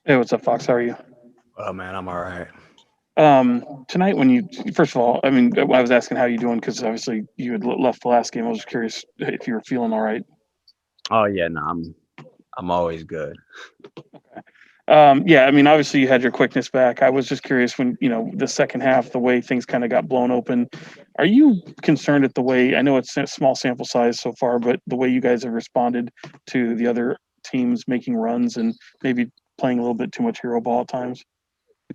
Hey, what's up, Fox? How are you? Oh man, I'm all right. Tonight, when you first of all, I mean, I was asking how you doing because obviously you had left the last game. I was just curious if you were feeling all right. Oh yeah, no, I'm always good. Yeah, I mean, obviously you had your quickness back. I was just curious when the second half, the way things kind of got blown open. Are you concerned at the way? I know it's a small sample size so far, but the way you guys have responded to the other teams making runs and maybe playing a little bit too much hero ball at times.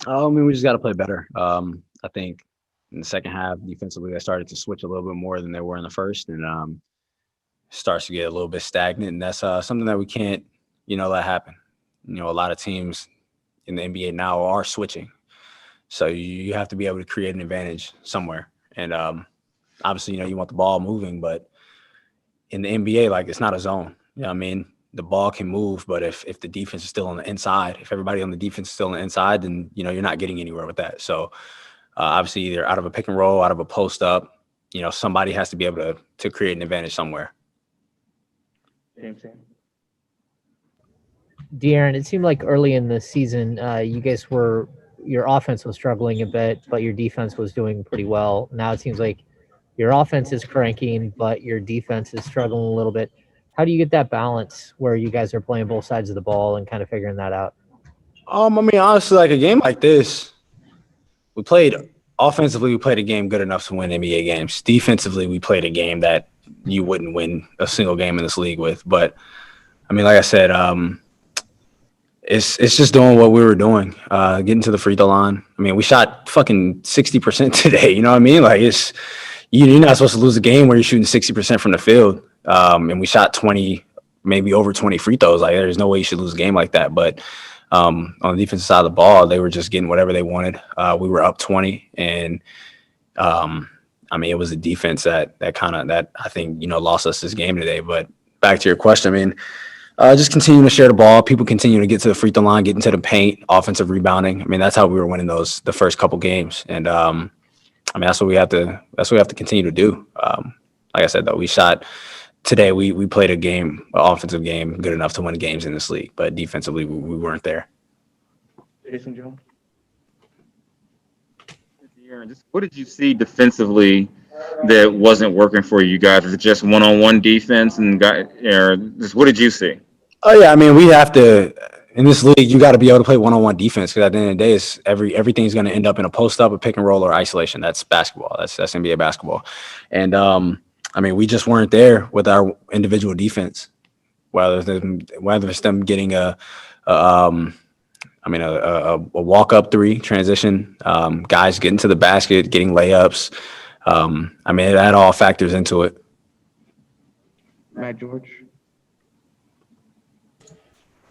I mean, we just got to play better. I think in the second half, defensively, they started to switch a little bit more than they were in the first, and starts to get a little bit stagnant, and that's something that we can't, let happen. A lot of teams in the NBA now are switching, so you have to be able to create an advantage somewhere. And obviously, you want the ball moving, but in the NBA, like it's not a zone. You know what I mean? The ball can move, but if the defense is still on the inside, if everybody on the defense is still on the inside, then you're not getting anywhere with that. So obviously, either out of a pick and roll, out of a post up, somebody has to be able to create an advantage somewhere. James. De'Aaron, it seemed like early in the season, you guys were your offense was struggling a bit, but your defense was doing pretty well. Now it seems like your offense is cranking, but your defense is struggling a little bit. How do you get that balance where you guys are playing both sides of the ball and kind of figuring that out? I mean, honestly, like a game like this, we played offensively. We played a game good enough to win NBA games. Defensively, we played a game that you wouldn't win a single game in this league with. But I mean, like I said, it's just doing what we were doing, getting to the free throw line. I mean, we shot fucking 60% today. You know what I mean? Like you're not supposed to lose a game where you're shooting 60% from the field. And we shot 20, maybe over 20 free throws. Like there's no way you should lose a game like that. But on the defensive side of the ball, they were just getting whatever they wanted. We were up 20, and I mean, it was the defense that I think lost us this game today. But back to your question, I mean, just continue to share the ball. People continue to get to the free throw line, get into the paint, offensive rebounding. I mean, that's how we were winning the first couple games, and I mean, that's what we have to continue to do. Like I said, though, we shot today. We played a game, an offensive game, good enough to win games in this league, but defensively, we weren't there. Jason Jones. Aaron, just what did you see defensively that wasn't working for you guys? Was it just one-on-one defense and or just what did you see? Oh yeah, I mean, we have to in this league. You got to be able to play one-on-one defense because at the end of the day, it's everything's going to end up in a post-up, a pick and roll, or isolation. That's basketball. That's NBA basketball, and I mean, we just weren't there with our individual defense. Whether it's them getting a walk up three transition, guys getting to the basket, getting layups. I mean, that all factors into it. Matt George.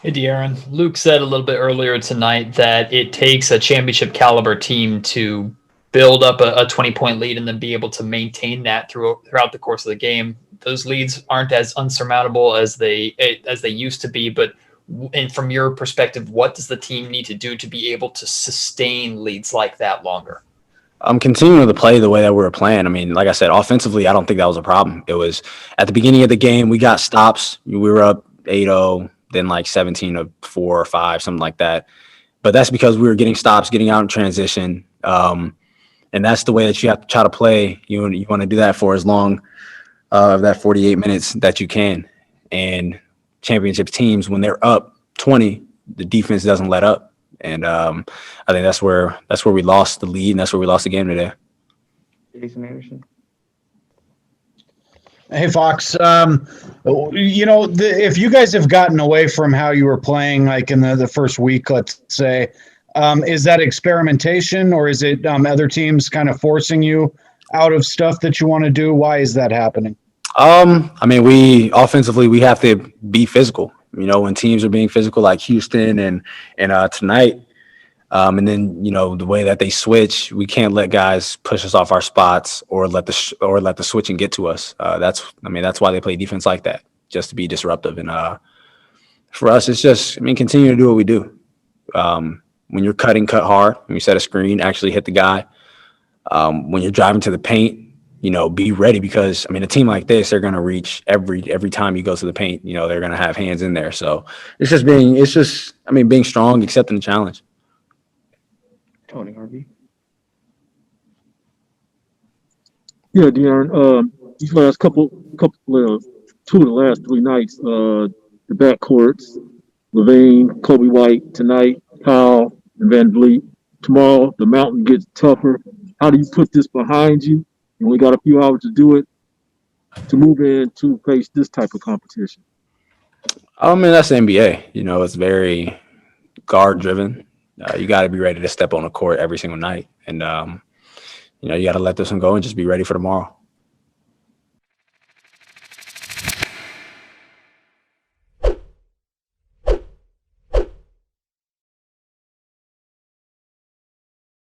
Hey, De'Aaron. Luke said a little bit earlier tonight that it takes a championship caliber team to build up a 20-point lead and then be able to maintain that throughout the course of the game. Those leads aren't as unsurmountable as they used to be, but and from your perspective, what does the team need to do to be able to sustain leads like that longer? I'm continuing to play the way that we were playing. I mean, like I said, offensively, I don't think that was a problem. It was at the beginning of the game, we got stops. We were up 8-0, then like 17-4 or 5, something like that. But that's because we were getting stops, getting out in transition. And that's the way that you have to try to play. You want to do that for as long of that 48 minutes that you can. And championship teams, when they're up 20, the defense doesn't let up. And I think that's where we lost the lead, and that's where we lost the game today. Jason Anderson. Hey, Fox. If you guys have gotten away from how you were playing, like in the first week, let's say, is that experimentation or is it other teams kind of forcing you out of stuff that you want to do? Why is that happening? I mean, we offensively, we have to be physical. When teams are being physical like Houston and tonight, and then the way that they switch, we can't let guys push us off our spots or let the switching get to us. That's why they play defense like that, just to be disruptive. And for us, it's just continue to do what we do. When you're cutting, cut hard. When you set a screen, actually hit the guy. When you're driving to the paint, be ready because, I mean, a team like this, they're going to reach every time you go to the paint, they're going to have hands in there. So being strong, accepting the challenge. Tony Harvey. Yeah, De'Aaron. These last couple, two of the last 3 nights, the backcourts, Levine, Kobe White tonight, Kyle and Van Vliet. Tomorrow, the mountain gets tougher. How do you put this behind you? You only got a few hours to do it to move in to face this type of competition. I mean, that's the NBA. It's very guard driven. You got to be ready to step on the court every single night, and you got to let this one go and just be ready for tomorrow.